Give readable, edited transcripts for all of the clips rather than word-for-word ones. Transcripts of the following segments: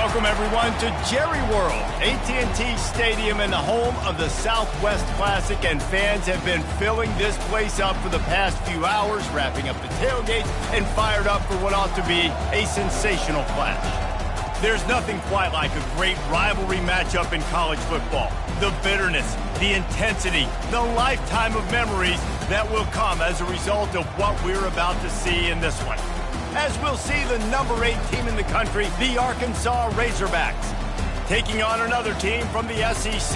Welcome, everyone, to Jerry World, AT&T Stadium and the home of the Southwest Classic, and fans have been filling this place up for the past few hours, wrapping up the tailgates and fired up for what ought to be a sensational clash. There's nothing quite like a great rivalry matchup in college football. The bitterness, the intensity, the lifetime of memories that will come as a result of what we're about to see in this one. As we'll see the number 8 team in the country, the Arkansas Razorbacks, taking on another team from the SEC,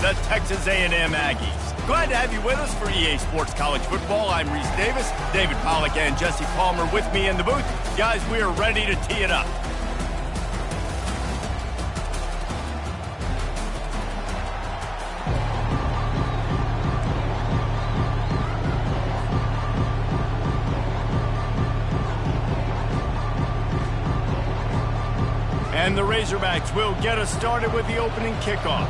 the Texas A&M Aggies. Glad to have you with us for EA Sports College Football. I'm Reese Davis, David Pollack and Jesse Palmer with me in the booth. Guys, we are ready to tee it up. And the Razorbacks will get us started with the opening kickoff.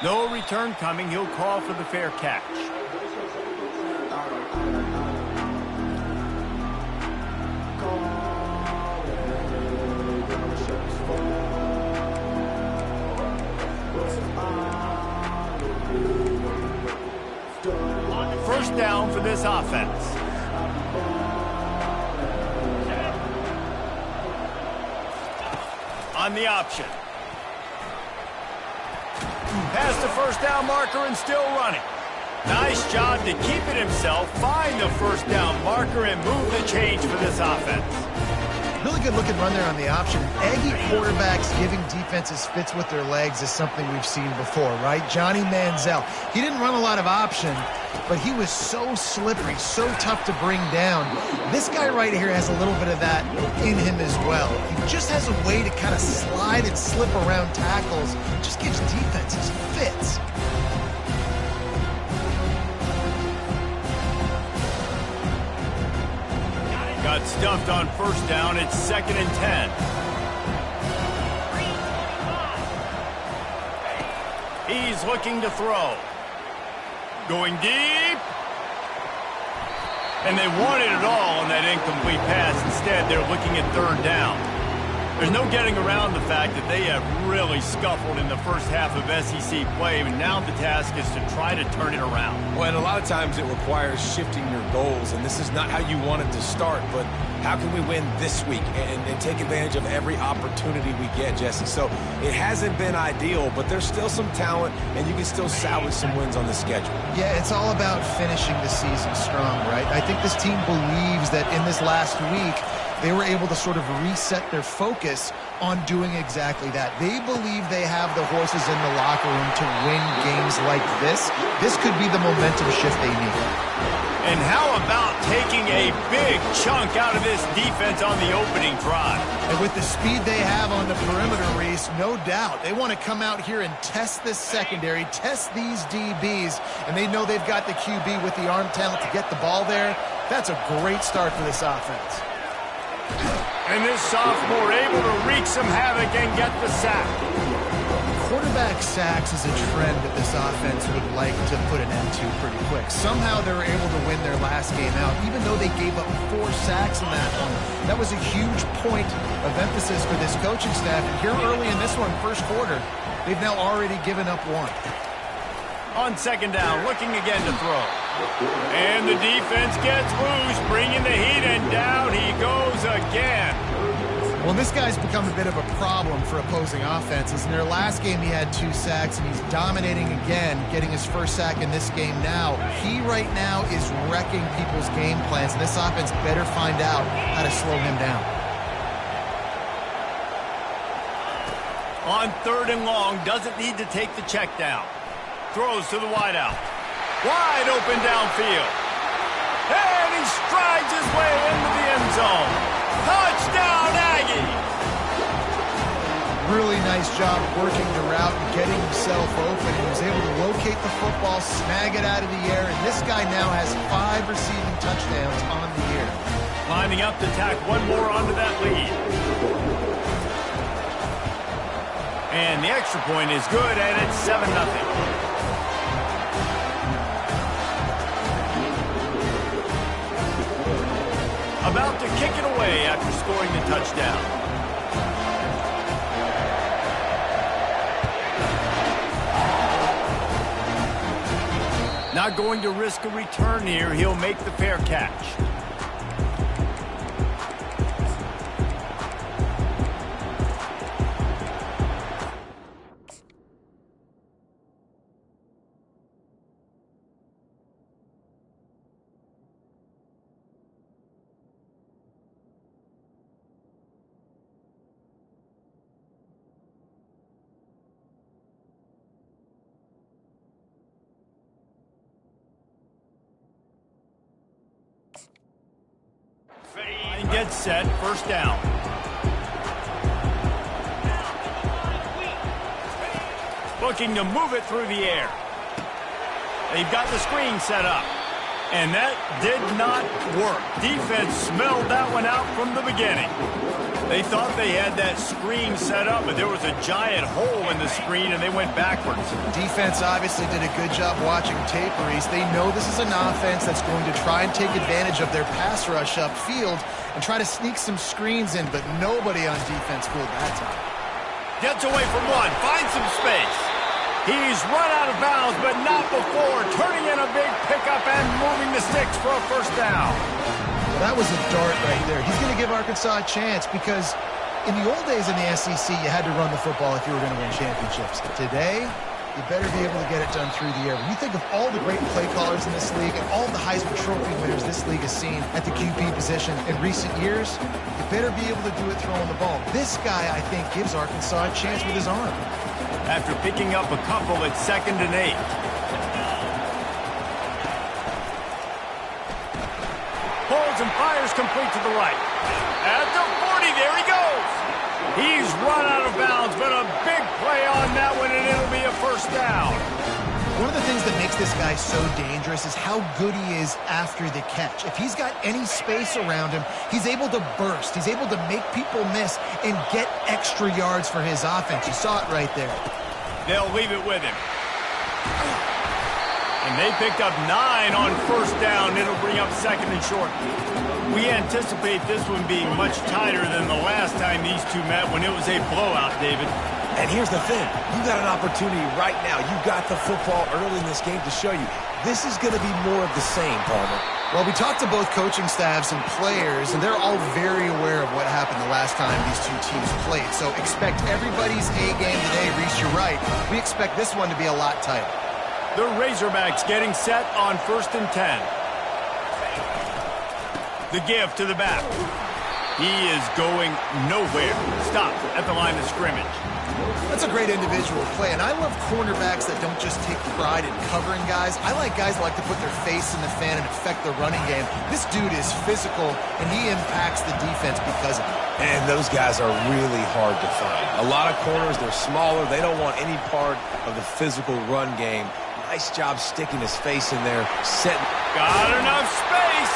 No return coming. He'll call for the fair catch. First down for this offense. On the option. Past the first down marker and still running. Nice job to keep it himself, find the first down marker, and move the change for this offense. Really good looking run there on the option. Aggie quarterbacks giving defenses fits with their legs is something we've seen before, right? Johnny Manziel, he didn't run a lot of option, but he was so slippery, so tough to bring down. This guy right here has a little bit of that in him as well. He just has a way to kind of slide and slip around tackles. Just gives defenses fits. Got stuffed on first down. It's 2nd and 10. He's looking to throw. Going deep. And they wanted it all on that incomplete pass. Instead, they're looking at 3rd down. There's no getting around the fact that they have really scuffled in the first half of SEC play, and now the task is to try to turn it around. Well, and a lot of times it requires shifting your goals, and this is not how you wanted to start, but how can we win this week and take advantage of every opportunity we get, Jesse? So it hasn't been ideal, but there's still some talent, and you can still salvage some wins on the schedule. Yeah, it's all about finishing the season strong, right? I think this team believes that in this last week, they were able to sort of reset their focus on doing exactly that. They believe they have the horses in the locker room to win games like this. This could be the momentum shift they need. And how about taking a big chunk out of this defense on the opening drive? And with the speed they have on the perimeter, Reese, no doubt, they want to come out here and test this secondary, test these DBs, and they know they've got the QB with the arm talent to get the ball there. That's a great start for this offense. And this sophomore able to wreak some havoc and get the sack. Quarterback sacks is a trend that this offense would like to put an end to pretty quick. Somehow they were able to win their last game out, even though they gave up 4 sacks in that one. That was a huge point of emphasis for this coaching staff. And here early in this one, first quarter, they've now already given up 1. On 2nd down, looking again to throw. And the defense gets loose, bringing the heat, and down he goes again. Well, this guy's become a bit of a problem for opposing offenses. In their last game, he had 2 sacks, and he's dominating again, getting his first sack in this game now. He right now is wrecking people's game plans, and this offense better find out how to slow him down. On 3rd and long, doesn't need to take the check down. Throws to the wideout. Wide open downfield. And he strides his way into the end zone. Touchdown, Aggie! Really nice job working the route and getting himself open. He was able to locate the football, snag it out of the air, and this guy now has 5 receiving touchdowns on the year. Lining up to tack one more onto that lead. And the extra point is good, and it's 7-0. about to kick it away after scoring the touchdown. Not going to risk a return here. He'll make the fair catch. And gets set, first down. Looking to move it through the air. They've got the screen set up. And that did not work. Defense smelled that one out from the beginning. They thought they had that screen set up, but there was a giant hole in the screen, and they went backwards. Defense obviously did a good job watching tape, Reese. They know this is an offense that's going to try and take advantage of their pass rush upfield and try to sneak some screens in, but nobody on defense fooled that time. Gets away from one, finds some space. He's run out of bounds, but not before turning in a big pickup and moving the sticks for a first down. Well, that was a dart right there. He's going to give Arkansas a chance because in the old days in the SEC, you had to run the football if you were going to win championships. Today, you better be able to get it done through the air. When you think of all the great play callers in this league and all the Heisman Trophy winners this league has seen at the QB position in recent years, you better be able to do it throwing the ball. This guy, I think, gives Arkansas a chance with his arm. After picking up a couple at 2nd and 8. Pulls and fires complete to the right. At the 40, there he goes. He's run out of bounds, but a big play on that one, and it'll be a first down. One of the things that makes this guy so dangerous is how good he is after the catch. If he's got any space around him, he's able to burst. He's able to make people miss and get extra yards for his offense. You saw it right there. They'll leave it with him. And they picked up 9 on first down. It'll bring up 2nd and short. We anticipate this one being much tighter than the last time these two met when it was a blowout, David. And here's the thing. You got an opportunity right now. You got the football early in this game to show you. This is going to be more of the same, Palmer. Well, we talked to both coaching staffs and players, and they're all very aware of what happened the last time these two teams played. So expect everybody's A game today. Reese, you're right. We expect this one to be a lot tighter. The Razorbacks getting set on 1st and 10. The give to the back. He is going nowhere. Stopped at the line of scrimmage. That's a great individual play, and I love cornerbacks that don't just take pride in covering guys. I like guys that like to put their face in the fan and affect the running game. This dude is physical, and he impacts the defense because of it. And those guys are really hard to find. A lot of corners, they're smaller. They don't want any part of the physical run game. Nice job sticking his face in there, setting. Got enough space,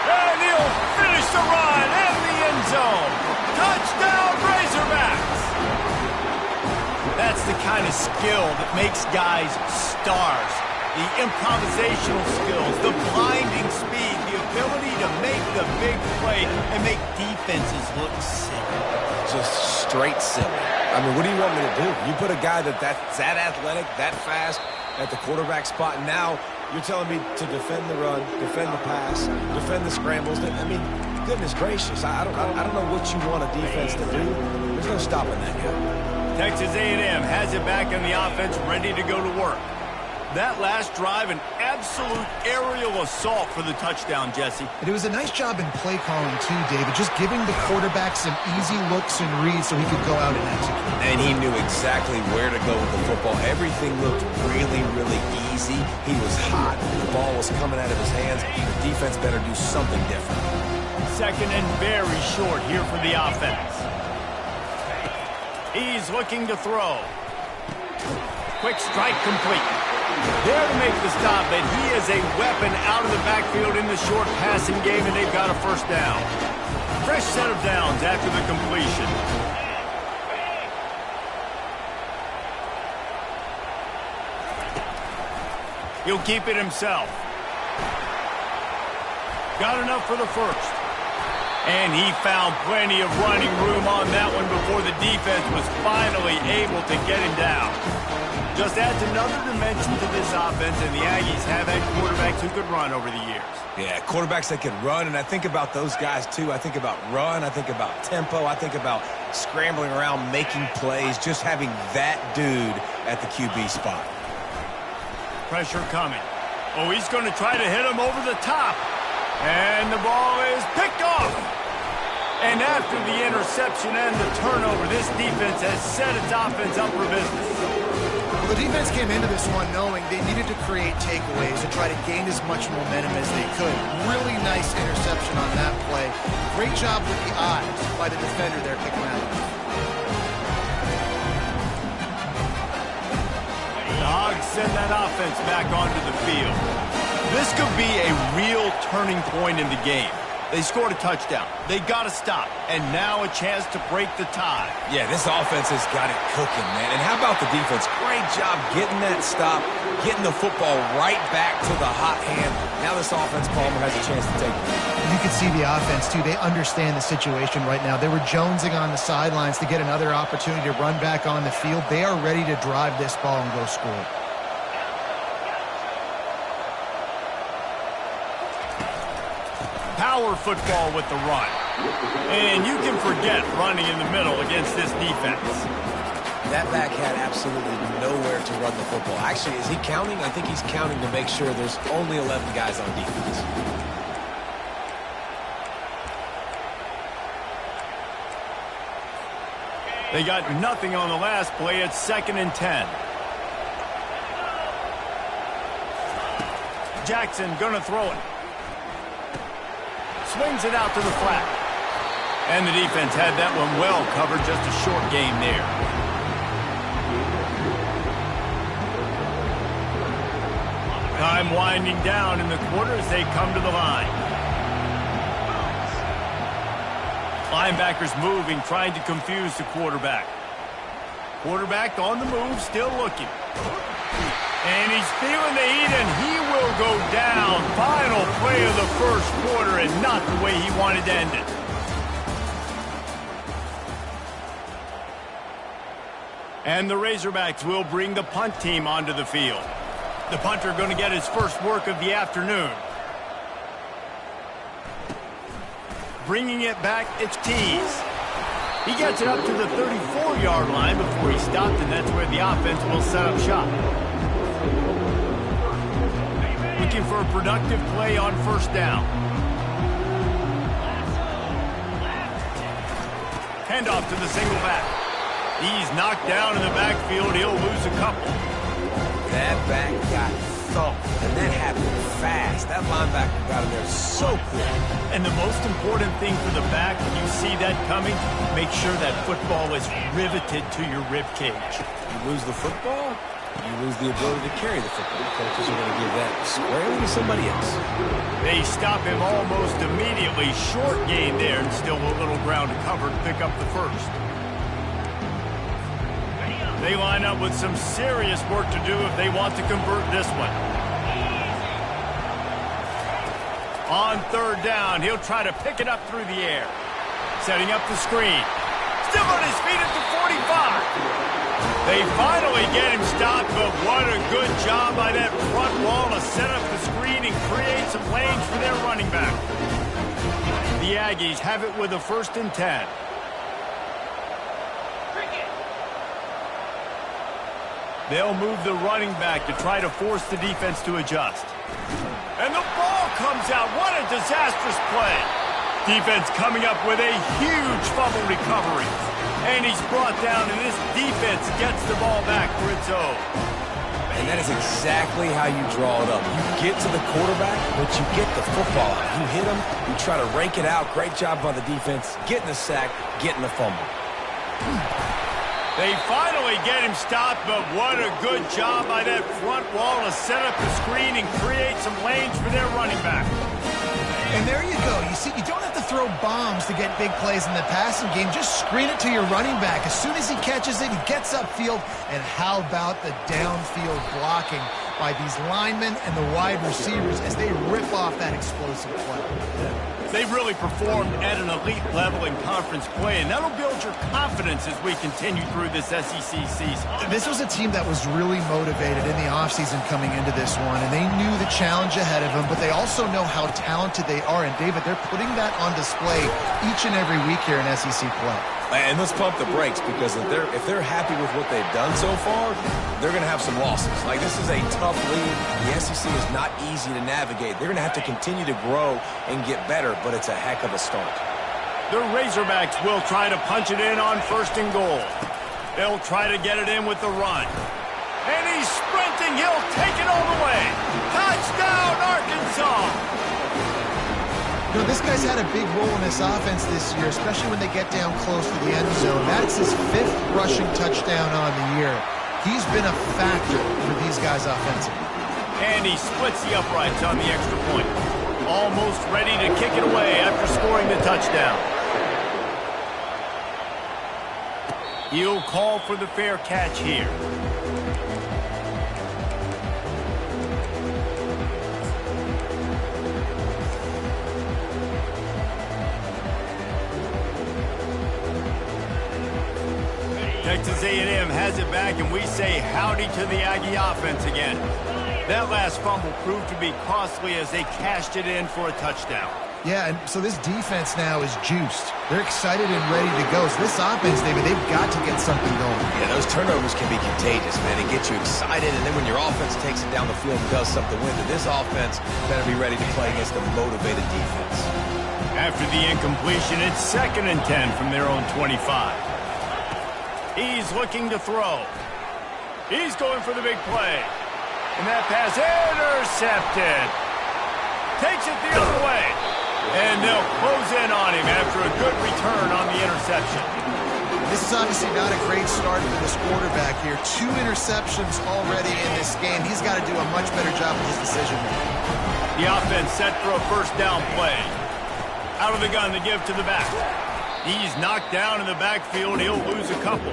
and he'll finish the run in the end zone. Touchdown, Razorbacks! That's the kind of skill that makes guys stars. The improvisational skills, the blinding speed, the ability to make the big play and make defenses look silly. Just straight silly. I mean, what do you want me to do? You put a guy that's that athletic, that fast, at the quarterback spot, and now you're telling me to defend the run, defend the pass, defend the scrambles. I mean, goodness gracious, I don't know what you want a defense to do. There's no stopping that guy. Texas A&M has it back in the offense, ready to go to work. That last drive, an absolute aerial assault for the touchdown, Jesse. And it was a nice job in play calling, too, David, just giving the quarterback some easy looks and reads so he could go out and execute. And he knew exactly where to go with the football. Everything looked really, really easy. He was hot. The ball was coming out of his hands. The defense better do something different. 2nd and very short here for the offense. He's looking to throw. Quick strike complete. There to make the stop, but he is a weapon out of the backfield in the short passing game, and they've got a first down. Fresh set of downs after the completion. He'll keep it himself. Got enough for the first. And he found plenty of running room on that one before the defense was finally able to get him down. Just adds another dimension to this offense, and the Aggies have had quarterbacks who could run over the years. Yeah, quarterbacks that can run, and I think about those guys too. I think about run, I think about tempo, I think about scrambling around, making plays, just having that dude at the QB spot. Pressure coming. Oh, he's going to try to hit him over the top. And the ball is picked off. And after the interception and the turnover, this defense has set its offense up for business. Well, the defense came into this one knowing they needed to create takeaways and try to gain as much momentum as they could. Really nice interception on that play. Great job with the eyes by the defender there kicking out. The Hogs send that offense back onto the field. This could be a real turning point in the game. They scored a touchdown. They got to stop. And now a chance to break the tie. Yeah, this offense has got it cooking, man. And how about the defense? Great job getting that stop, getting the football right back to the hot hand. Now this offense, Palmer, has a chance to take it. You can see the offense, too. They understand the situation right now. They were jonesing on the sidelines to get another opportunity to run back on the field. They are ready to drive this ball and go score. Power football with the run. And you can forget running in the middle against this defense. That back had absolutely nowhere to run the football. Actually, is he counting? I think he's counting to make sure there's only 11 guys on defense. They got nothing on the last play. It's 2nd and 10. Jackson gonna throw it. Swings it out to the flat. And the defense had that one well covered, just a short game there. Time winding down in the quarter as they come to the line. Linebackers moving, trying to confuse the quarterback. Quarterback on the move, still looking. And he's feeling the heat, and he will go down. Final play of the first quarter, and not the way he wanted to end it. And the Razorbacks will bring the punt team onto the field. The punter going to get his first work of the afternoon. Bringing it back, it's Tees. He gets it up to the 34-yard line before he stopped, and that's where the offense will set up shop. Looking for a productive play on first down. Handoff to the single back. He's knocked down in the backfield. He'll lose a couple. That back got thumped, and that happened fast. That linebacker got in there so quick. And the most important thing for the back, when you see that coming, make sure that football is riveted to your rib cage. You lose the football, you lose the ability to carry the football. Coaches are going to give that squarely to somebody else. They stop him almost immediately. Short gain there, and still a little ground to cover to pick up the first. They line up with some serious work to do if they want to convert this one. On third down, he'll try to pick it up through the air. Setting up the screen. Still on his feet at the 45. They finally get him stopped, but what a good job by that front wall to set up the screen and create some lanes for their running back. The Aggies have it with a 1st and 10. They'll move the running back to try to force the defense to adjust. And the ball comes out. What a disastrous play. Defense coming up with a huge fumble recovery. And he's brought down, and this defense gets the ball back for its own. And that is exactly how you draw it up. You get to the quarterback, but you get the football out. You hit him, you try to rake it out. Great job by the defense. Getting the sack, getting the fumble. They finally get him stopped, but what a good job by that front wall to set up the screen and create some lanes for their running back. And there you go. You see, you don't have to throw bombs to get big plays in the passing game. Just screen it to your running back. As soon as he catches it, he gets upfield. And how about the downfield blocking by these linemen and the wide receivers as they rip off that explosive play? They really performed at an elite level in conference play, and that'll build your confidence as we continue through this SEC season. This was a team that was really motivated in the offseason coming into this one, and they knew the challenge ahead of them, but they also know how talented they are. And, David, they're putting that on display each and every week here in SEC play. And let's pump the brakes, because if they're happy with what they've done so far, they're going to have some losses. Like, this is a tough league. The SEC is not easy to navigate. They're going to have to continue to grow and get better, but it's a heck of a start. The Razorbacks will try to punch it in on 1st and goal. They'll try to get it in with the run. And he's sprinting. He'll take it all the way. Touchdown, Arkansas! You know, this guy's had a big role in this offense this year, especially when they get down close to the end zone. That's his 5th rushing touchdown on the year. He's been a factor for these guys offensively. And he splits the uprights on the extra point. Almost ready to kick it away after scoring the touchdown. He'll call for the fair catch here. Texas A&M has it back, and we say howdy to the Aggie offense again. That last fumble proved to be costly as they cashed it in for a touchdown. Yeah, and so this defense now is juiced. They're excited and ready to go. So this offense, David, they've got to get something going. Yeah, those turnovers can be contagious, man. They get you excited, and then when your offense takes it down the field and does something with it, this offense better be ready to play against a motivated defense. After the incompletion, it's 2nd and 10 from their own 25. He's looking to throw. He's going for the big play. And that pass intercepted. Takes it the other way. And they'll close in on him after a good return on the interception. This is obviously not a great start for this quarterback here. 2 interceptions already in this game. He's got to do a much better job with his decision making. The offense set for a 1st down play. Out of the gun to give to the back. He's knocked down in the backfield. He'll lose a couple.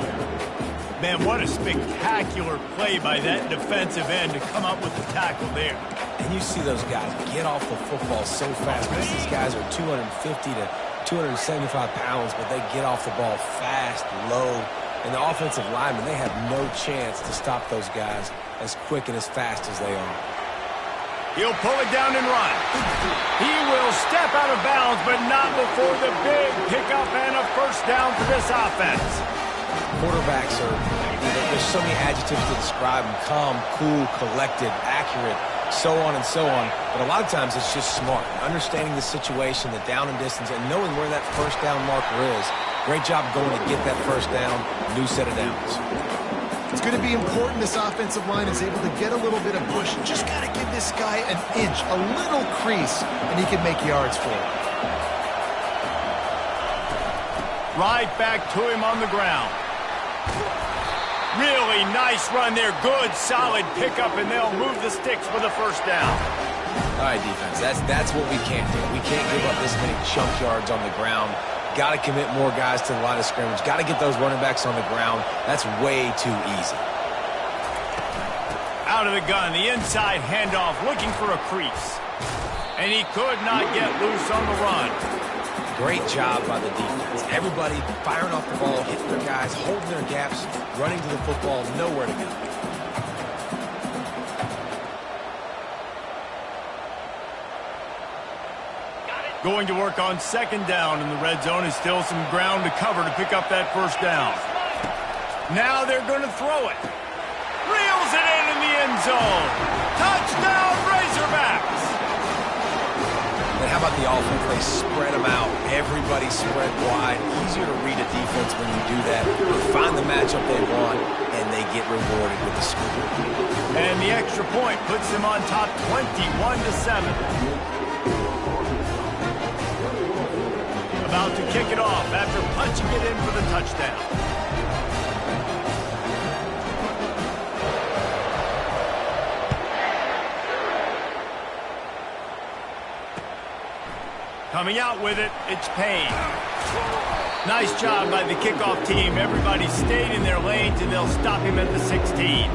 Man, what a spectacular play by that defensive end to come up with the tackle there. And you see those guys get off the football so fast. These guys are 250 to 275 pounds, but they get off the ball fast, low. And the offensive linemen, they have no chance to stop those guys as quick and as fast as they are. He'll pull it down and run. He will step out of bounds, but not before the big pickup and a 1st down for this offense. Quarterbacks are, there's so many adjectives to describe them: calm, cool, collected, accurate, so on and so on. But a lot of times it's just smart. Understanding the situation, the down and distance, and knowing where that 1st down marker is. Great job going to get that 1st down, new set of downs. It's going to be important this offensive line is able to get a little bit of push. Just got to give this guy an inch, a little crease, and he can make yards for it. Right back to him on the ground. Really nice run there. Good, solid pickup, and they'll move the sticks for the 1st down. All right, defense, that's what we can't do. We can't give up this many chunk yards on the ground. Got to commit more guys to the line of scrimmage. Got to get those running backs on the ground. That's way too easy. Out of the gun, the inside handoff, looking for a crease. And he could not get loose on the run. Great job by the defense. Everybody firing off the ball, hitting their guys, holding their gaps, running to the football, nowhere to go. Going to work on 2nd down in the red zone. Is still some ground to cover to pick up that 1st down. Now they're going to throw it. Reels it in the end zone. Touchdown, Razorbacks. And how about the offense? They spread them out. Everybody spread wide. Easier to read a defense when you do that. They find the matchup they want, and they get rewarded with a score. And the extra point puts them on top 21-7. About to kick it off after punching it in for the touchdown. Coming out with it, it's Payne. Nice job by the kickoff team. Everybody stayed in their lanes, and they'll stop him at the 16.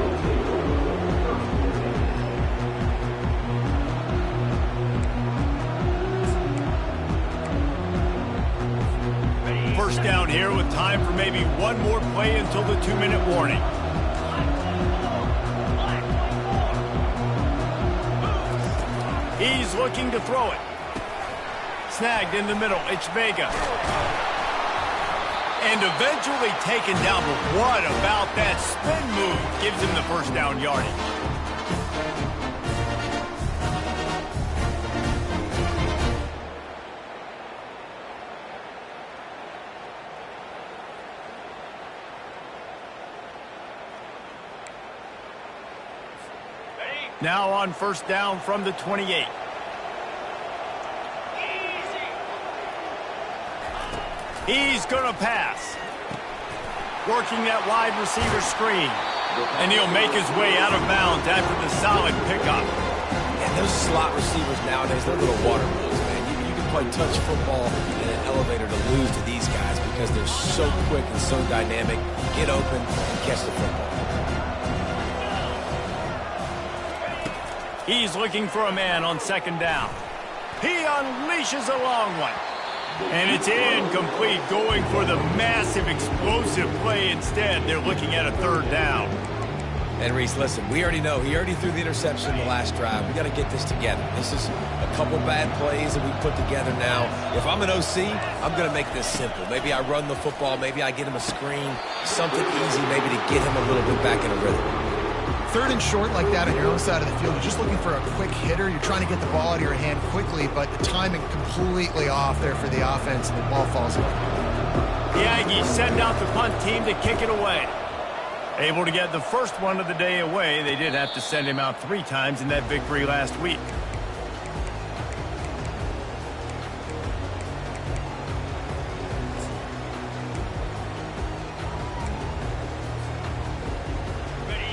first down here with time for maybe one more play until the 2-minute warning. He's looking to throw it. Snagged in the middle. It's Vega. And eventually taken down. But what about that spin move? Gives him the first down yardage. Now on first down from the 28. He's going to pass. Working that wide receiver screen. And he'll make his way out of bounds after the solid pickup. And those slot receivers nowadays, they're little water balls, man. You can play touch football in an elevator to lose to these guys because they're so quick and so dynamic. Get open and catch the football. He's looking for a man on second down. He unleashes a long one. And it's incomplete, going for the massive explosive play instead. They're looking at a third down. And Reese, listen, we already know he already threw the interception in the last drive. We got to get this together. This is a couple bad plays that we put together now. If I'm an OC, I'm going to make this simple. Maybe I run the football. Maybe I get him a screen. Something easy maybe to get him a little bit back in a rhythm. Third and short like that on your own side of the field, you're just looking for a quick hitter. You're trying to get the ball out of your hand quickly, but the timing completely off there for the offense, and the ball falls away. The Aggies send out the punt team to kick it away. Able to get the first one of the day away. They did have to send him out 3 times in that victory last week.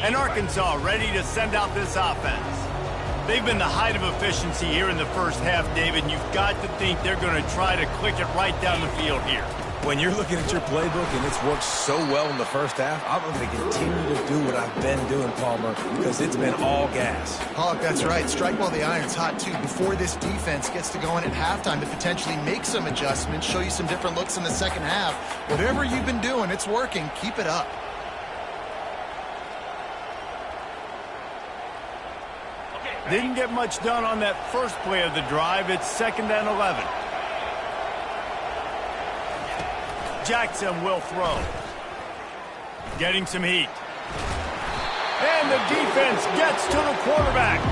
And Arkansas ready to send out this offense. They've been the height of efficiency here in the first half, David, and you've got to think they're going to try to click it right down the field here. When you're looking at your playbook and it's worked so well in the first half, I'm going to continue to do what I've been doing, Palmer, because it's been all gas. Oh, that's right. Strike while the iron's hot, too. Before this defense gets to go in at halftime to potentially make some adjustments, show you some different looks in the second half. Whatever you've been doing, it's working. Keep it up. Didn't get much done on that first play of the drive. It's 2nd and 11. Jackson will throw. Getting some heat. And the defense gets to the quarterback.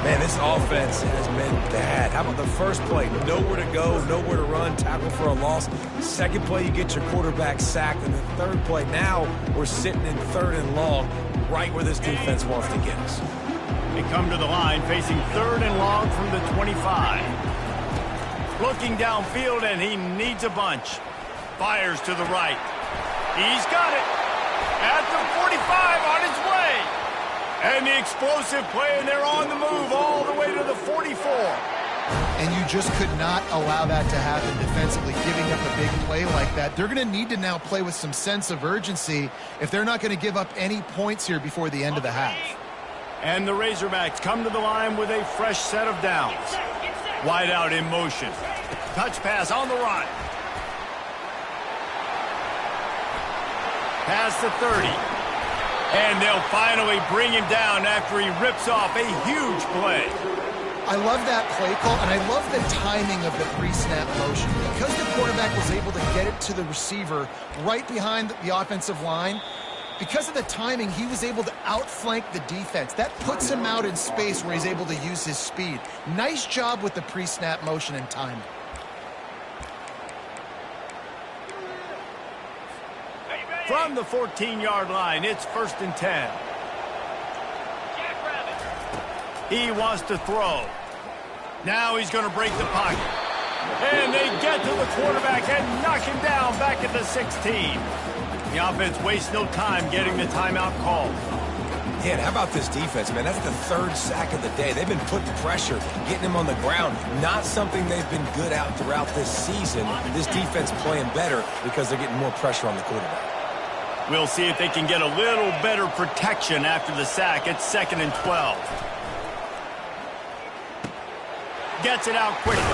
Man, this offense has been bad. How about the first play? Nowhere to go, nowhere to run, tackle for a loss. Second play, you get your quarterback sacked. And the third play, now we're sitting in 3rd and long, right where this defense wants to get us. They come to the line facing 3rd and long from the 25. Looking downfield, and he needs a bunch. Fires to the right. He's got it. At the 45, on his way. And the explosive play, and they're on the move all the way to the 44. And you just could not allow that to happen defensively, giving up a big play like that. They're going to need to now play with some sense of urgency if they're not going to give up any points here before the end of the half. And the Razorbacks come to the line with a fresh set of downs. Wide out in motion. Touch pass on the run. Past the 30. And they'll finally bring him down after he rips off a huge play. I love that play call, and I love the timing of the pre-snap motion. Because the quarterback was able to get it to the receiver right behind the offensive line, because of the timing, he was able to outflank the defense. That puts him out in space where he's able to use his speed. Nice job with the pre-snap motion and timing. From the 14-yard line, it's 1st and 10. He wants to throw. Now he's going to break the pocket. And they get to the quarterback and knock him down back at the 16. The offense wastes no time getting the timeout called. Yeah, and how about this defense, man? That's the 3rd sack of the day. They've been putting pressure, getting him on the ground. Not something they've been good at throughout this season. This defense playing better because they're getting more pressure on the quarterback. We'll see if they can get a little better protection after the sack. It's 2nd and 12. Gets it out quickly.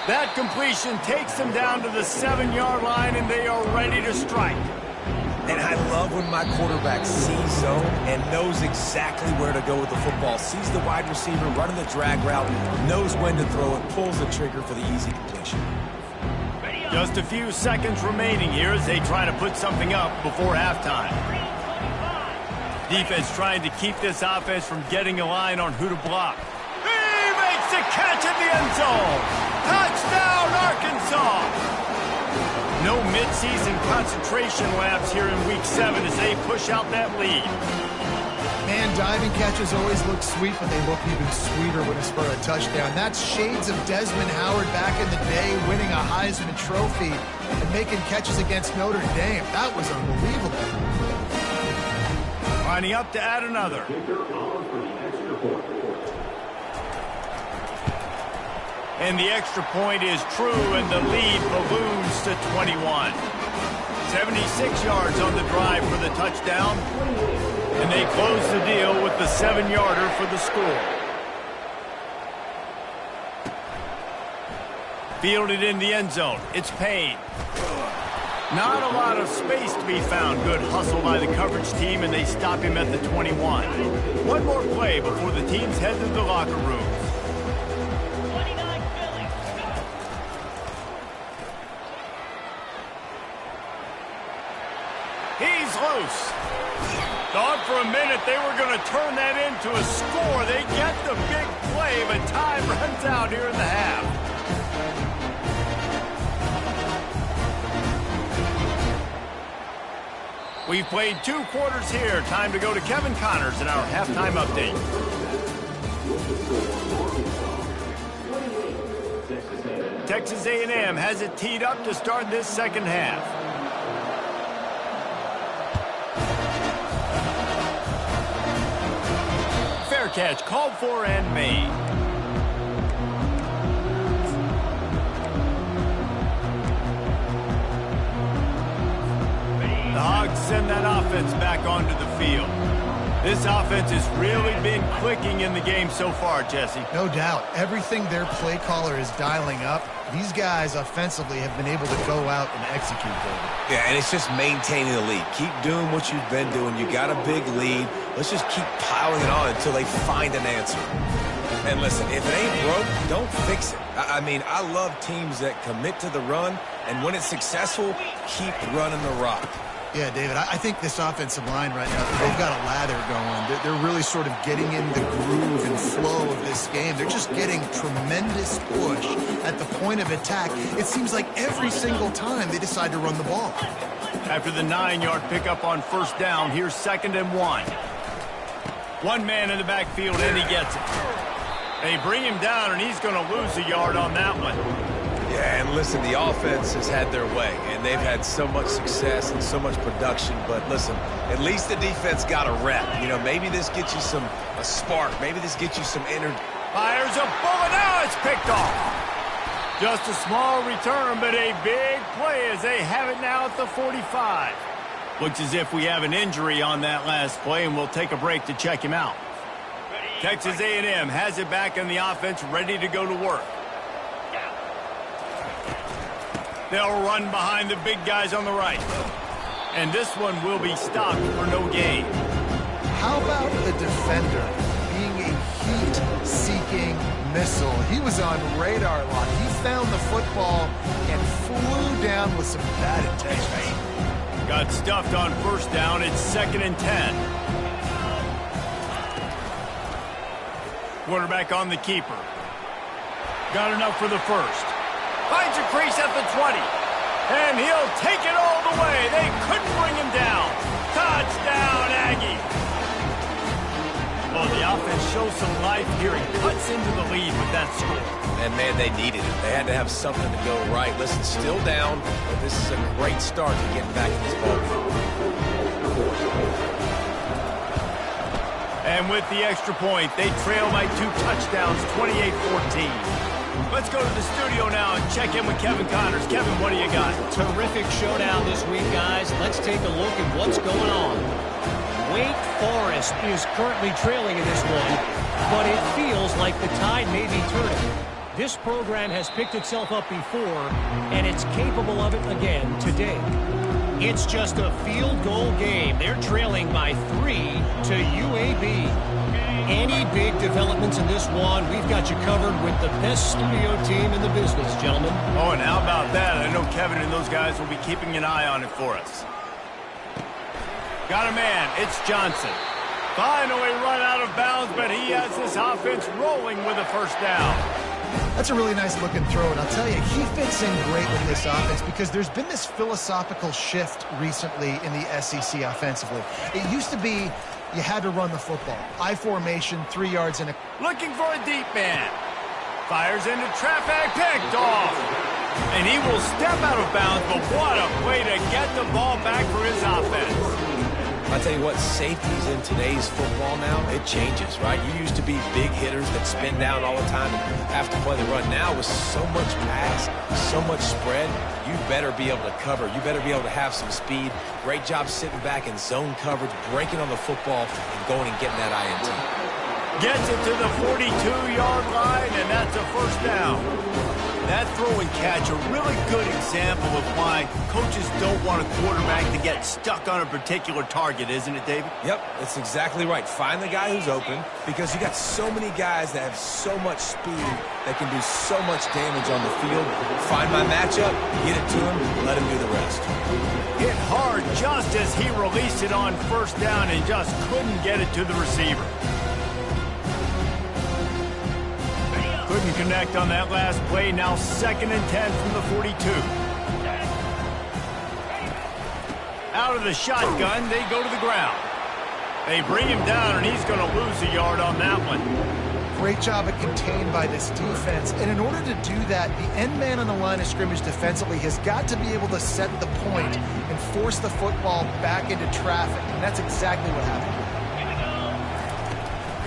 That completion takes them down to the 7-yard line, and they are ready to strike. And I love when my quarterback sees zone and knows exactly where to go with the football. Sees the wide receiver running the drag route, knows when to throw it, pulls the trigger for the easy completion. Just a few seconds remaining here as they try to put something up before halftime. Defense trying to keep this offense from getting a line on who to block. He makes the catch in the end zone. Touchdown, Arkansas! No midseason concentration laps here in Week 7 as they push out that lead. Man, diving catches always look sweet, but they look even sweeter when it's for a touchdown. That's shades of Desmond Howard back in the day, winning a Heisman Trophy and making catches against Notre Dame. That was unbelievable. Lining up to add another. And the extra point is true, and the lead balloons to 21. 76 yards on the drive for the touchdown. And they close the deal with the 7-yarder for the score. Fielded in the end zone. It's Payne. Not a lot of space to be found. Good hustle by the coverage team, and they stop him at the 21. One more play before the teams head to the locker room. He's loose. Thought for a minute they were going to turn that into a score. They get the big play, but time runs out here in the half. We've played 2 quarters here. Time to go to Kevin Connors in our halftime update. Texas A&M has it teed up to start this second half. Fair catch called for and made. The Hogs send that offense back onto the field. This offense has really been clicking in the game so far, Jesse. No doubt. Everything their play caller is dialing up, these guys offensively have been able to go out and execute, David. Yeah, and it's just maintaining the lead. Keep doing what you've been doing. You got a big lead. Let's just keep piling it on until they find an answer. And listen, if it ain't broke, don't fix it. I mean, I love teams that commit to the run, and when it's successful, keep running the rock. Yeah, David, I think this offensive line right now, they've got a lather going. They're really sort of getting in the groove and flow of this game. They're just getting tremendous push at the point of attack. It seems like every single time they decide to run the ball. After the 9-yard pickup on first down, here's 2nd and 1. One man in the backfield, and he gets it. They bring him down, and he's going to lose a yard on that one. Yeah, and listen, the offense has had their way, and they've had so much success and so much production. But listen, at least the defense got a rep. You know, maybe this gets you a spark. Maybe this gets you some energy. Fires a bullet. Now it's picked off. Just a small return, but a big play as they have it now at the 45. Looks as if we have an injury on that last play, and we'll take a break to check him out. Texas A&M has it back in the offense, ready to go to work. They'll run behind the big guys on the right. And this one will be stopped for no gain. How about the defender being a heat-seeking missile? He was on radar lock. He found the football and flew down with some bad intentions. Got stuffed on first down. It's 2nd and 10. Quarterback on the keeper. Got enough for the first. Finds a crease at the 20. And he'll take it all the way. They couldn't bring him down. Touchdown, Aggie. Well, the offense shows some life here and cuts into the lead with that score. And, man, they needed it. They had to have something to go right. Listen, still down, but this is a great start to getting back in this ballgame. And with the extra point, they trail by 2 touchdowns, 28-14. Let's go to the studio now and check in with Kevin Connors. Kevin, what do you got? Terrific showdown this week, guys. Let's take a look at what's going on. Wake Forest is currently trailing in this one, but it feels like the tide may be turning. This program has picked itself up before, and it's capable of it again today. It's just a field goal game. They're trailing by 3 to UAB. Any big developments in this one, we've got you covered with the best studio team in the business, gentlemen. Oh, and how about that? I know Kevin and those guys will be keeping an eye on it for us. Got a man. It's Johnson. Finally run out of bounds, but he has this offense rolling with a first down. That's a really nice looking throw, and I'll tell you, he fits in great with this offense because there's been this philosophical shift recently in the SEC offensively. It used to be you had to run the football. I formation, 3 yards in a... Looking for a deep man. Fires into traffic, picked off. And he will step out of bounds, but what a play to get the ball back for his offense. I tell you what, safeties in today's football now, it changes, right? You used to be big hitters that spin down all the time and have to play the run. Now with so much pass, so much spread, you better be able to cover. You better be able to have some speed. Great job sitting back in zone coverage, breaking on the football, and going and getting that INT. Gets it to the 42-yard line, and that's a first down. That throw and catch, a really good example of why coaches don't want a quarterback to get stuck on a particular target, isn't it, David? Yep, that's exactly right. Find the guy who's open because you got so many guys that have so much speed that can do so much damage on the field. Find my matchup, get it to him, let him do the rest. Hit hard just as he released it on first down and just couldn't get it to the receiver. Couldn't connect on that last play. Now 2nd and 10 from the 42. Out of the shotgun, they go to the ground. They bring him down, and he's going to lose a yard on that one. Great job at contained by this defense. And in order to do that, the end man on the line of scrimmage defensively has got to be able to set the point and force the football back into traffic. And that's exactly what happened.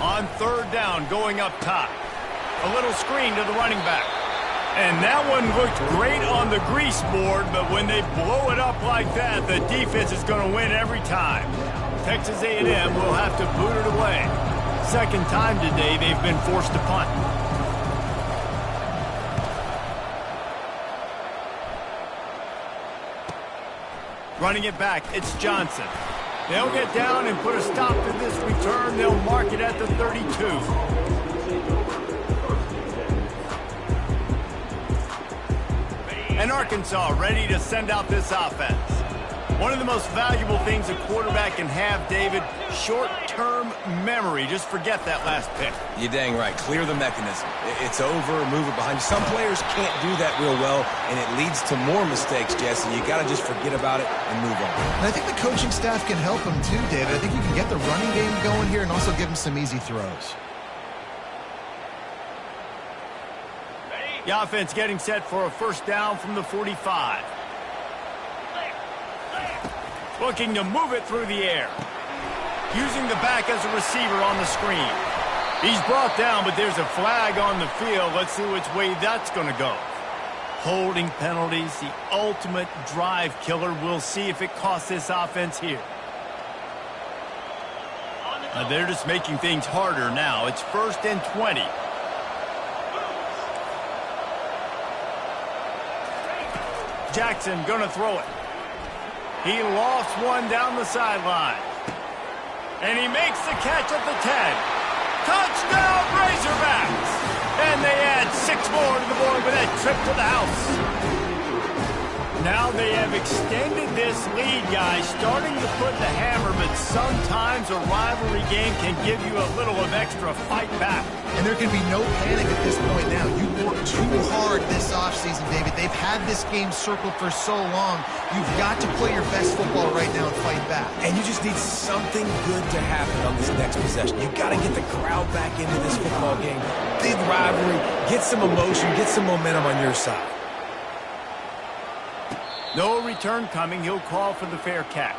On 3rd down, going up top. A little screen to the running back. And that one looked great on the grease board, but when they blow it up like that, the defense is going to win every time. Texas A&M will have to boot it away. 2nd time today they've been forced to punt. Running it back, it's Johnson. They'll get down and put a stop to this return. They'll mark it at the 32. And Arkansas ready to send out this offense. One of the most valuable things a quarterback can have, David, short-term memory. Just forget that last pick. You're dang right. Clear the mechanism. It's over, move it behind you. Some players can't do that real well, and it leads to more mistakes, Jesse. You got to just forget about it and move on. And I think the coaching staff can help him too, David. I think you can get the running game going here and also give him some easy throws. The offense getting set for a first down from the 45. Looking to move it through the air. Using the back as a receiver on the screen. He's brought down, but there's a flag on the field. Let's see which way that's going to go. Holding penalties, the ultimate drive killer. We'll see if it costs this offense here. They're just making things harder now. It's 1st and 20. Jackson going to throw it. He lost one down the sideline. And he makes the catch at the 10. Touchdown, Razorbacks! And they add 6 more to the board with that trip to the house. Now they have extended this lead, guys, starting to put the hammer, but sometimes a rivalry game can give you a little of extra fight back. And there can be no panic at this point now. You worked too hard this offseason, David. They've had this game circled for so long. You've got to play your best football right now and fight back. And you just need something good to happen on this next possession. You got to get the crowd back into this football game. Big rivalry. Get some emotion. Get some momentum on your side. No return coming. He'll call for the fair catch.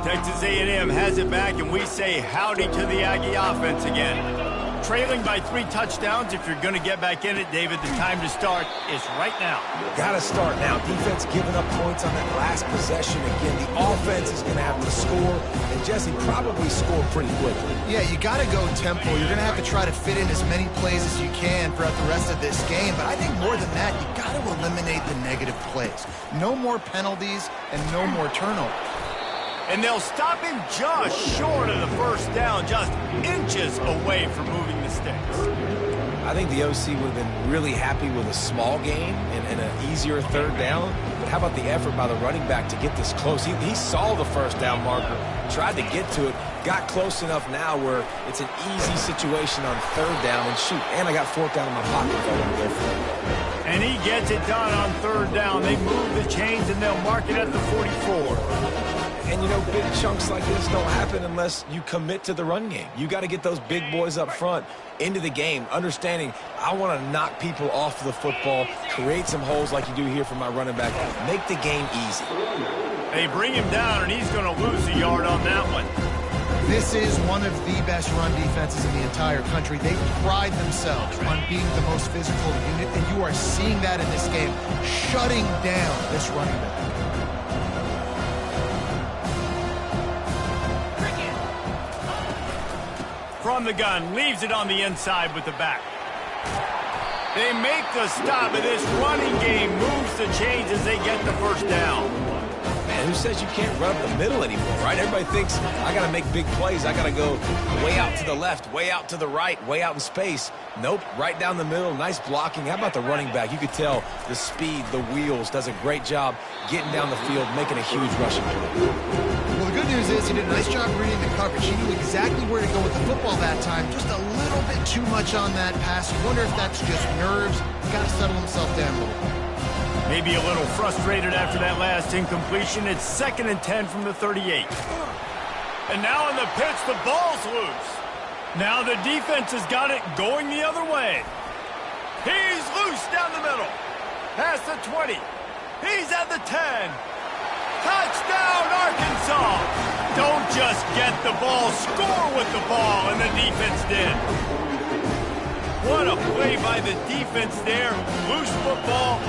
Texas A&M has it back, and we say howdy to the Aggie offense again. trailing by 3 touchdowns. If you're going to get back in it, David, the time to start is right now. Got to start now. Defense giving up points on that last possession. Again, the offense is going to have to score, and Jesse probably score pretty quickly. Yeah, you got to go tempo. You're going to have to try to fit in as many plays as you can throughout the rest of this game. But I think more than that, you got to eliminate the negative plays. No more penalties and no more turnovers. And they'll stop him just short of the first down, just inches away from moving the sticks. I think the OC would have been really happy with a small gain and an easier third down. But how about the effort by the running back to get this close? He saw the first down marker, tried to get to it, got close enough now where it's an easy situation on third down. And shoot, and I got fourth down in my pocket if I want to go for it. And he gets it done on third down. They move the chains, and they'll mark it at the 44. And, you know, big chunks like this don't happen unless you commit to the run game. You got to get those big boys up front into the game, understanding I want to knock people off the football, create some holes like you do here for my running back, make the game easy. They bring him down, and he's going to lose a yard on that one. This is one of the best run defenses in the entire country. They pride themselves on being the most physical unit, and you are seeing that in this game, shutting down this running back. From the gun, leaves it on the inside with the back. They make the stop, and this running game moves the chains as they get the first down. Man, who says you can't run up the middle anymore, right? Everybody thinks I got to make big plays. I got to go way out to the left, way out to the right, way out in space. Nope, right down the middle, nice blocking. How about the running back? You could tell the speed, the wheels, does a great job getting down the field, making a huge rushing play. Well, the good news is he did a nice job reading the coverage. He knew exactly where to go with the football that time. Just a little bit too much on that pass. You wonder if that's just nerves. He's got to settle himself down a little bit. Maybe a little frustrated after that last incompletion. It's 2nd and 10 from the 38. And now in the pitch, the ball's loose. Now the defense has got it going the other way. He's loose down the middle. Past the 20. He's at the 10. Touchdown, Arkansas! Don't just get the ball, score with the ball, and the defense did. What a play by the defense there. Loose football,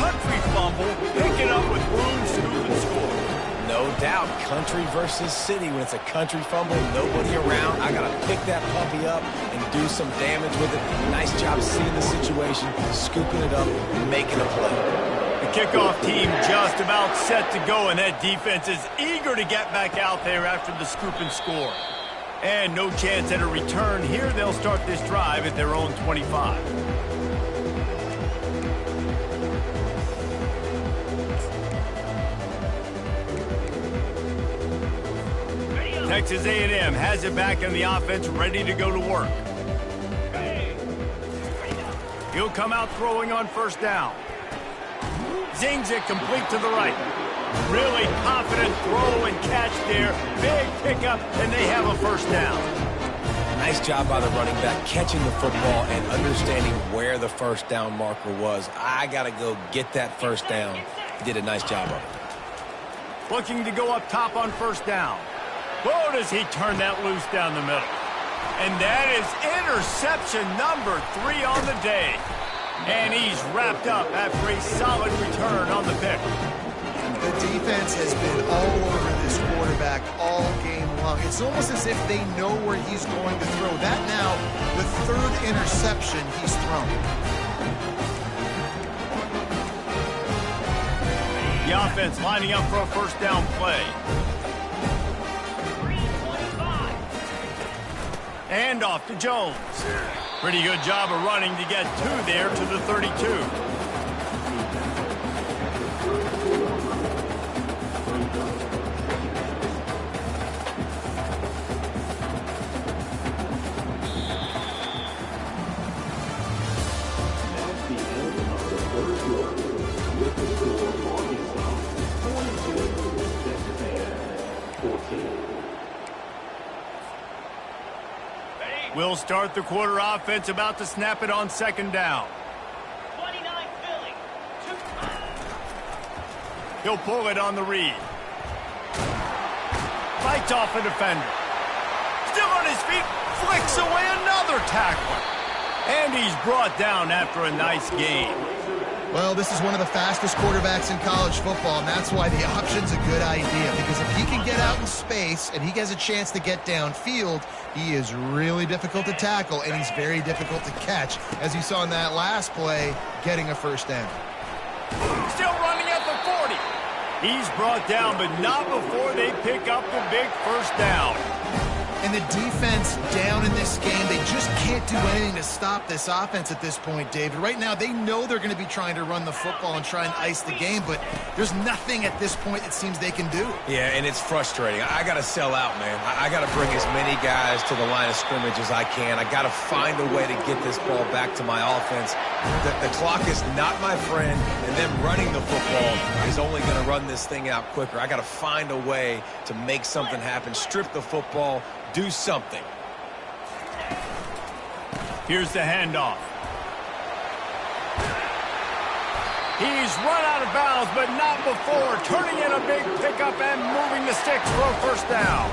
country fumble, pick it up with room, scoop, and score. No doubt, country versus city. When it's a country fumble, nobody around, I got to pick that puppy up and do some damage with it. Nice job seeing the situation, scooping it up, and making a play. The kickoff team just about set to go, and that defense is eager to get back out there after the scoop and score. And no chance at a return here. They'll start this drive at their own 25. Texas A&M has it back in the offense, ready to go to work. He'll come out throwing on first down. Zings it complete to the right. Really confident throw and catch there. Big pickup, and they have a first down. Nice job by the running back catching the football and understanding where the first down marker was. I got to go get that first down. He did a nice job of it. Looking to go up top on first down. Whoa, does he turn that loose down the middle. And that is interception number 3 on the day. And he's wrapped up after a solid return on the pick. The defense has been all over this quarterback all game long. It's almost as if they know where he's going to throw. That now, the 3rd interception he's thrown. The offense lining up for a first down play. And off to Jones. Pretty good job of running to get 2 there to the 32. We'll start the quarter offense, about to snap it on second down. 29 Philly. He'll pull it on the read. Fights off a defender. Still on his feet, flicks away another tackler. And he's brought down after a nice game. Well, this is one of the fastest quarterbacks in college football, and that's why the option's a good idea, because if he can get out in space and he has a chance to get downfield, he is really difficult to tackle, and he's very difficult to catch, as you saw in that last play, getting a first down. Still running at the 40. He's brought down, but not before they pick up the big first down. And the defense down in this game, they just can't do anything to stop this offense at this point, David. Right now, they know they're going to be trying to run the football and try and ice the game, but there's nothing at this point it seems they can do. Yeah, and it's frustrating. I got to sell out, man. I got to bring as many guys to the line of scrimmage as I can. I got to find a way to get this ball back to my offense. The clock is not my friend, and them running the football is only going to run this thing out quicker. I got to find a way to make something happen, strip the football, do something. Here's the handoff. He's run out of bounds, but not before turning in a big pickup and moving the sticks for a first down.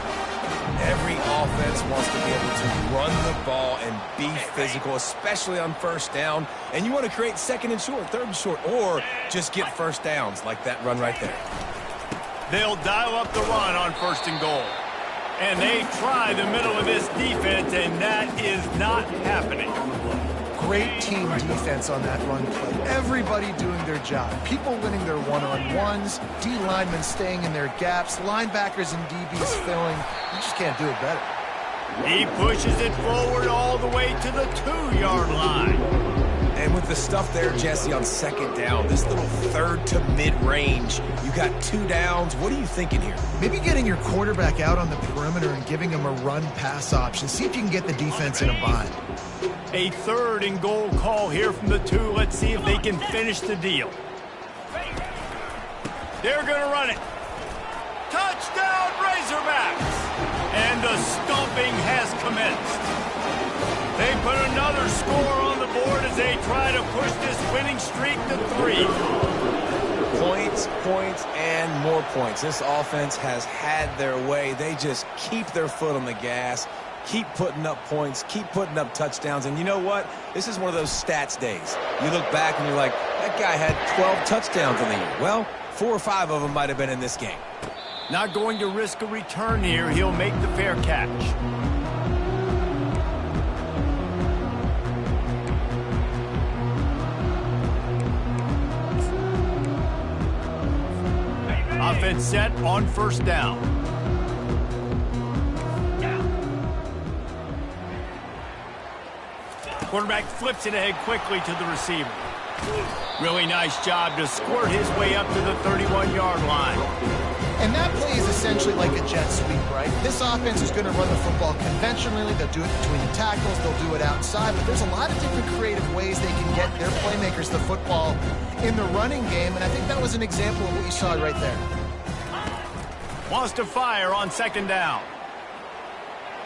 Every offense wants to be able to run the ball and be physical, especially on first down. And you want to create second and short, third and short, or just get first downs like that run right there. They'll dial up the run on first and goal. And they try the middle of this defense, and that is not happening. Great team defense on that run play. Everybody doing their job. People winning their one-on-ones, D linemen staying in their gaps, linebackers and DBs filling. You just can't do it better. He pushes it forward all the way to the 2-yard line. And with the stuff there, Jesse, on second down, this little third to mid-range, you got 2 downs. What are you thinking here? Maybe getting your quarterback out on the perimeter and giving him a run-pass option. See if you can get the defense in a bind. A 3rd and goal call here from the 2. Let's see if they can finish the deal. They're going to run it. Touchdown, Razorbacks! And the stomping has commenced. They put another score on the board as they try to push this winning streak to 3. Points, points, and more points. This offense has had their way. They just keep their foot on the gas, keep putting up points, keep putting up touchdowns. And you know what? This is one of those stats days. You look back and you're like, that guy had 12 touchdowns in the year. Well, 4 or 5 of them might have been in this game. Not going to risk a return here. He'll make the fair catch. Offense set on first down. Quarterback flips it ahead quickly to the receiver. Really nice job to squirt his way up to the 31-yard line. And that play is essentially like a jet sweep, right? This offense is going to run the football conventionally. They'll do it between the tackles. They'll do it outside. But there's a lot of different creative ways they can get their playmakers the football in the running game. And I think that was an example of what you saw right there. Wants to fire on second down.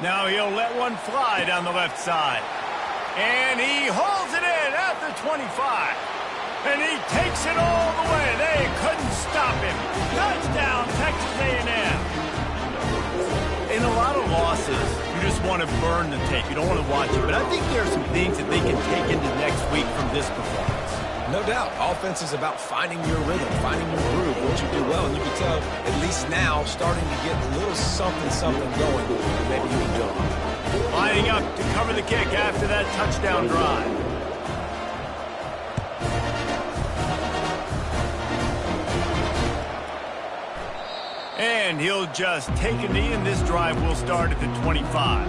Now he'll let one fly down the left side. And he holds it in at the 25. And he takes it all the way. They couldn't stop him. Touchdown, Texas A&M. In a lot of losses, you just want to burn the tape. You don't want to watch it. But I think there are some things that they can take into next week from this performance. No doubt. Offense is about finding your rhythm, finding your groove, what you do well. And you can tell, at least now, starting to get a little something going. Maybe you can build on. Lining up to cover the kick after that touchdown drive. And he'll just take a knee, and this drive will start at the 25.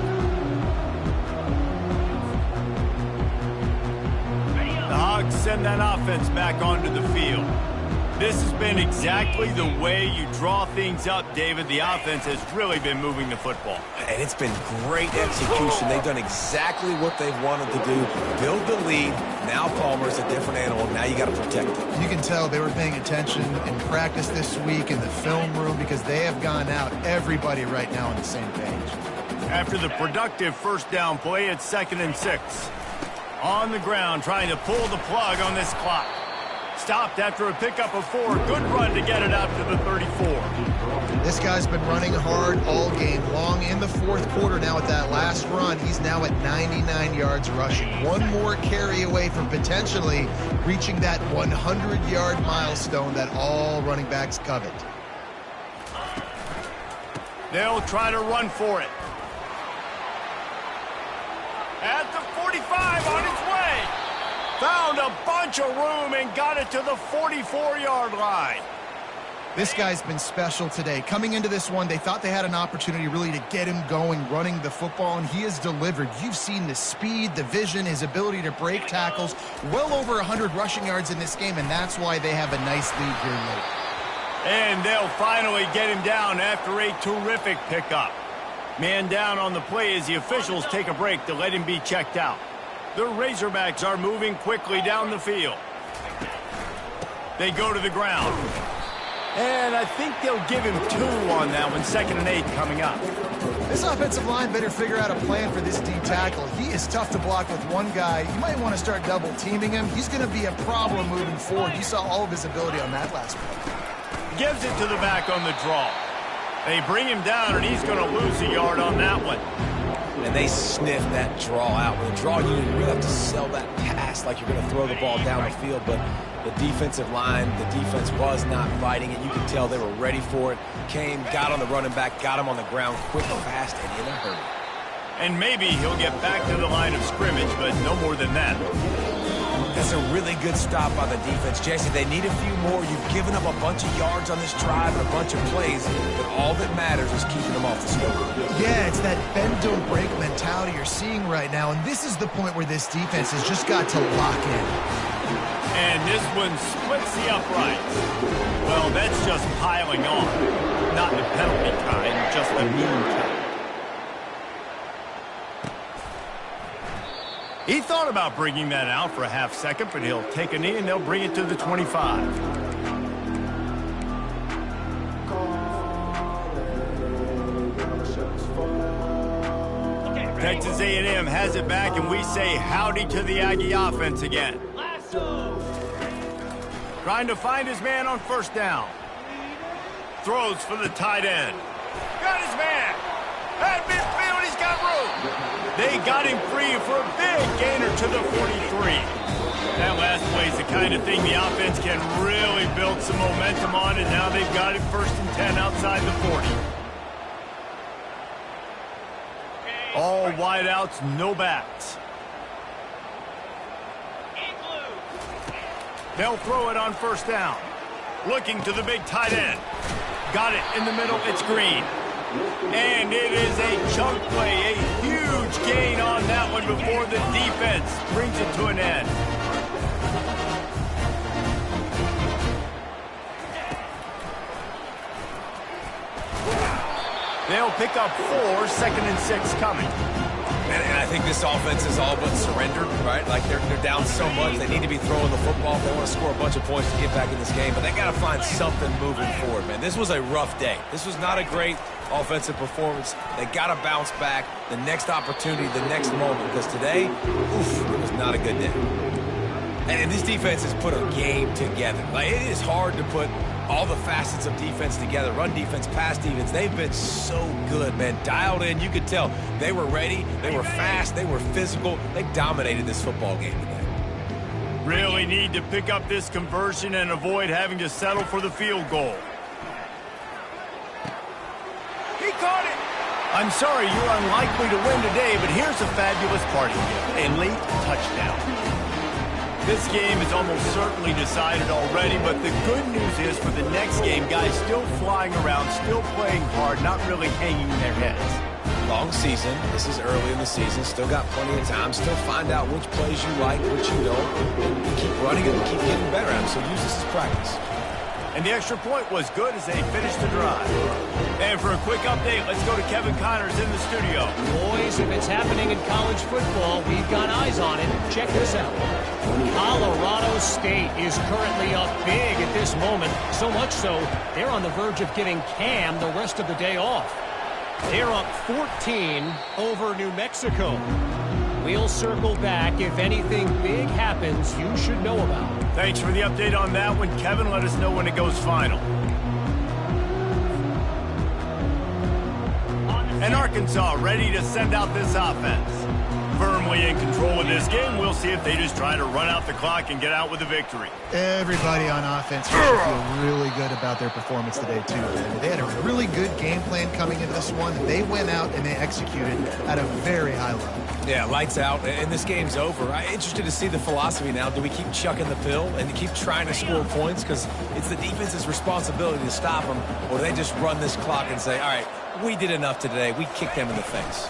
The Hogs send that offense back onto the field. This has been exactly the way you draw things up, David. The offense has really been moving the football. And it's been great execution. They've done exactly what they've wanted to do. Build the lead. Now Palmer's a different animal. Now you got to protect it. You can tell they were paying attention in practice this week in the film room because they have gone out, everybody right now on the same page. After the productive first down play, it's 2nd and 6. On the ground, trying to pull the plug on this clock. Stopped after a pickup of 4. Good run to get it out to the 34. This guy's been running hard all game long. In the fourth quarter now with that last run, he's now at 99 yards rushing. One more carry away from potentially reaching that 100-yard milestone that all running backs covet. They'll try to run for it. At the 45, on its way. Found a bunch of room and got it to the 44-yard line. This guy's been special today. Coming into this one, they thought they had an opportunity really to get him going, running the football, and he has delivered. You've seen the speed, the vision, his ability to break tackles. Well over 100 rushing yards in this game, and that's why they have a nice lead here late. And they'll finally get him down after a terrific pickup. Man down on the play as the officials take a break to let him be checked out. The Razorbacks are moving quickly down the field. They go to the ground. And I think they'll give him 2 on that one, 2nd and 8 coming up. This offensive line better figure out a plan for this D tackle. He is tough to block with one guy. You might want to start double teaming him. He's going to be a problem moving forward. You saw all of his ability on that last play. Gives it to the back on the draw. They bring him down, and he's going to lose a yard on that one. And they sniff that draw out. With a draw unit, you really have to sell that pass like you're going to throw the ball down the field. But the defensive line, the defense was not fighting it. You could tell they were ready for it. Came, got on the running back, got him on the ground quick, fast, and in a hurry. And maybe he'll get back to the line of scrimmage, but no more than that. That's a really good stop by the defense. Jesse, they need a few more. You've given up a bunch of yards on this drive and a bunch of plays, but all that matters is keeping them off the scope. Yeah, it's that bend don't break mentality you're seeing right now, and this is the point where this defense has just got to lock in. And this one splits the uprights. Well, that's just piling on. Not the penalty kind, just the mean kind. He thought about bringing that out for a half second, but he'll take a knee and they'll bring it to the 25. Texas A&M has it back, and we say howdy to the Aggie offense again. Trying to find his man on first down. Throws for the tight end. Got his man. At midfield, he's got room. They got him free for a big gainer to the 43. That last play is the kind of thing the offense can really build some momentum on, and now they've got it 1st and 10 outside the 40. All wideouts, no backs. They'll throw it on first down. Looking to the big tight end. Got it in the middle, it's Green. And it is a chunk play, a huge gain on that one before the defense brings it to an end. They'll pick up 4, 2nd and 6 coming. And I think this offense is all but surrendered, right? Like they're down so much, they need to be throwing the football. They want to score a bunch of points to get back in this game, but they got to find something moving forward, man. This was a rough day. This was not a great offensive performance. They got to bounce back. The next opportunity, the next moment, because today, oof, it was not a good day. And this defense has put a game together. Like, it is hard to put all the facets of defense together. Run defense, pass defense. They've been so good, man. Dialed in. You could tell they were ready. They were fast. They were physical. They dominated this football game today. Really need to pick up this conversion and avoid having to settle for the field goal. He caught it. I'm sorry, you're unlikely to win today, but here's a fabulous party gift. A late touchdown. This game is almost certainly decided already, but the good news is for the next game, guys still flying around, still playing hard, not really hanging their heads. Long season. This is early in the season. Still got plenty of time. Still find out which plays you like, which you don't. And keep running it and keep getting better at them. So use this as practice. And the extra point was good as they finished the drive. And for a quick update, let's go to Kevin Connors in the studio. Boys, if it's happening in college football, we've got eyes on it. Check this out. Colorado State is currently up big at this moment. So much so, they're on the verge of giving Cam the rest of the day off. They're up 14 over New Mexico. We'll circle back. If anything big happens, you should know about. Thanks for the update on that one, Kevin. Let us know when it goes final. And Arkansas ready to send out this offense. Firmly in control of this game. We'll see if they just try to run out the clock and get out with a victory. Everybody on offense should feel really good about their performance today, too. They had a really good game plan coming into this one. They went out and they executed at a very high level. Yeah, lights out, and this game's over. I'm interested to see the philosophy now. Do we keep chucking the pill and keep trying to score points because it's the defense's responsibility to stop them, or do they just run this clock and say, all right, we did enough today. We kicked them in the face.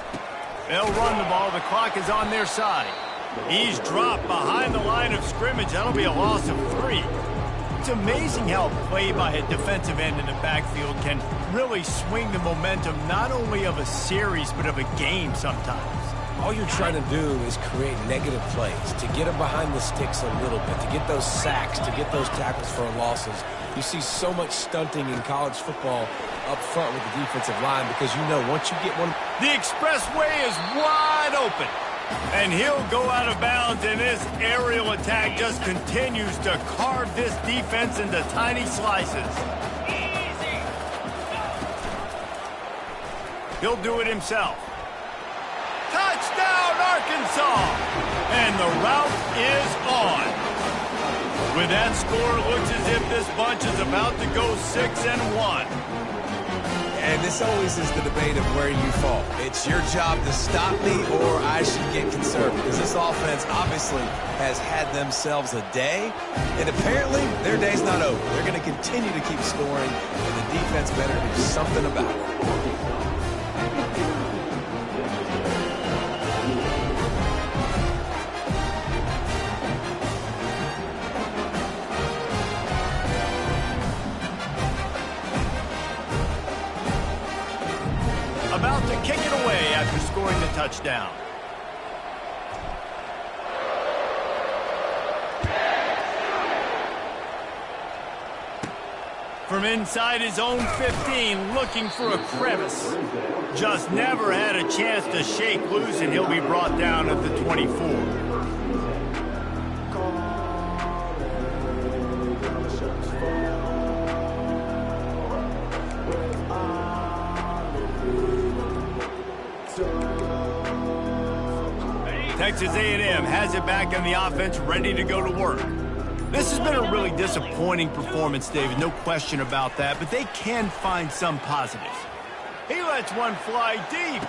They'll run the ball. The clock is on their side. He's dropped behind the line of scrimmage. That'll be a loss of 3. It's amazing how play by a defensive end in the backfield can really swing the momentum not only of a series but of a game sometimes. All you're trying to do is create negative plays, to get them behind the sticks a little bit, to get those sacks, to get those tackles for losses. You see so much stunting in college football up front with the defensive line because you know once you get one... The expressway is wide open. And he'll go out of bounds, and this aerial attack just continues to carve this defense into tiny slices. Easy. He'll do it himself. Touchdown, Arkansas! And the route is on. With that score, it looks as if this bunch is about to go 6-1. And this always is the debate of where you fall. It's your job to stop me or I should get conservative. Because this offense obviously has had themselves a day. And apparently their day's not over. They're going to continue to keep scoring. And the defense better do something about it. About to kick it away after scoring the touchdown. From inside his own 15, looking for a crevice. Just never had a chance to shake loose, and he'll be brought down at the 24. Texas A&M has it back in the offense, ready to go to work. This has been a really disappointing performance, David, no question about that, but they can find some positives. He lets one fly deep.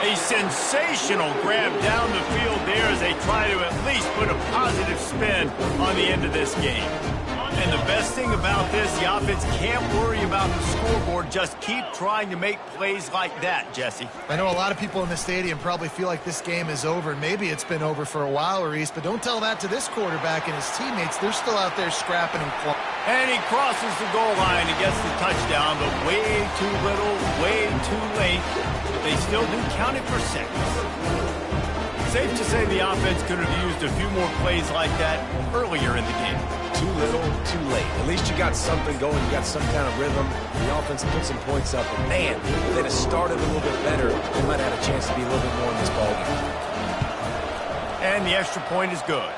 A sensational grab down the field there as they try to at least put a positive spin on the end of this game. And the best thing about this, the offense can't worry about the scoreboard. Just keep trying to make plays like that, Jesse. I know a lot of people in the stadium probably feel like this game is over. Maybe it's been over for a while, Reese, but don't tell that to this quarterback and his teammates. They're still out there scrapping and clawing. And he crosses the goal line and gets the touchdown, but way too little, way too late. They still do count it for 6. Safe to say the offense could have used a few more plays like that earlier in the game. Too little, too late. At least you got something going. You got some kind of rhythm. The offense put some points up. And man, if they'd have started a little bit better, they might have had a chance to be a little bit more in this ballgame. And the extra point is good.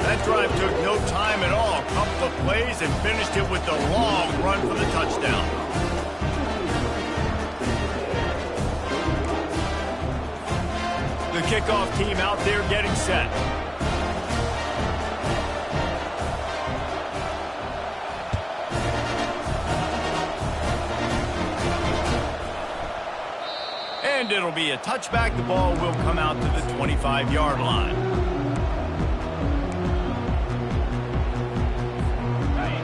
That drive took no time at all. Couple of plays and finished it with a long run for the touchdown. The kickoff team out there getting set. And it'll be a touchback. The ball will come out to the 25-yard line.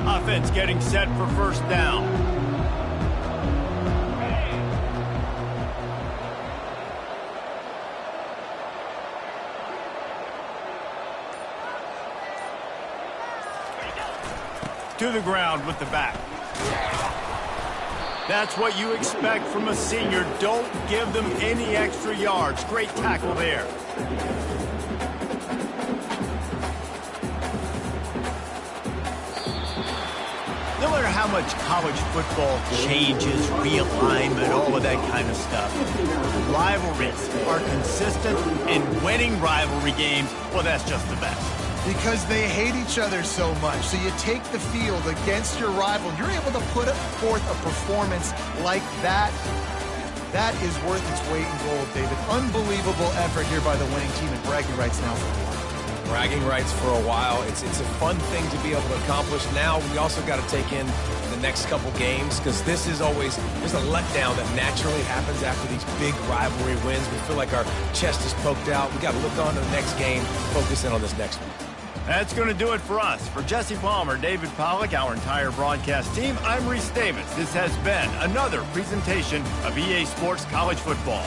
Offense getting set for first down. To the ground with the back. That's what you expect from a senior. Don't give them any extra yards. Great tackle there. No matter how much college football changes, realignment, all of that kind of stuff, rivalries are consistent, and winning rivalry games, well, that's just the best. Because they hate each other so much. So you take the field against your rival. You're able to put forth a performance like that. That is worth its weight in gold, David. Unbelievable effort here by the winning team, and bragging rights now for a while. Bragging rights for a while. It's a fun thing to be able to accomplish. Now we also got to take in the next couple games, because this is always, there's a letdown that naturally happens after these big rivalry wins. We feel like our chest is poked out. We got to look on to the next game, focus in on this next one. That's going to do it for us. For Jesse Palmer, David Pollack, our entire broadcast team, I'm Reese Davis. This has been another presentation of EA Sports College Football.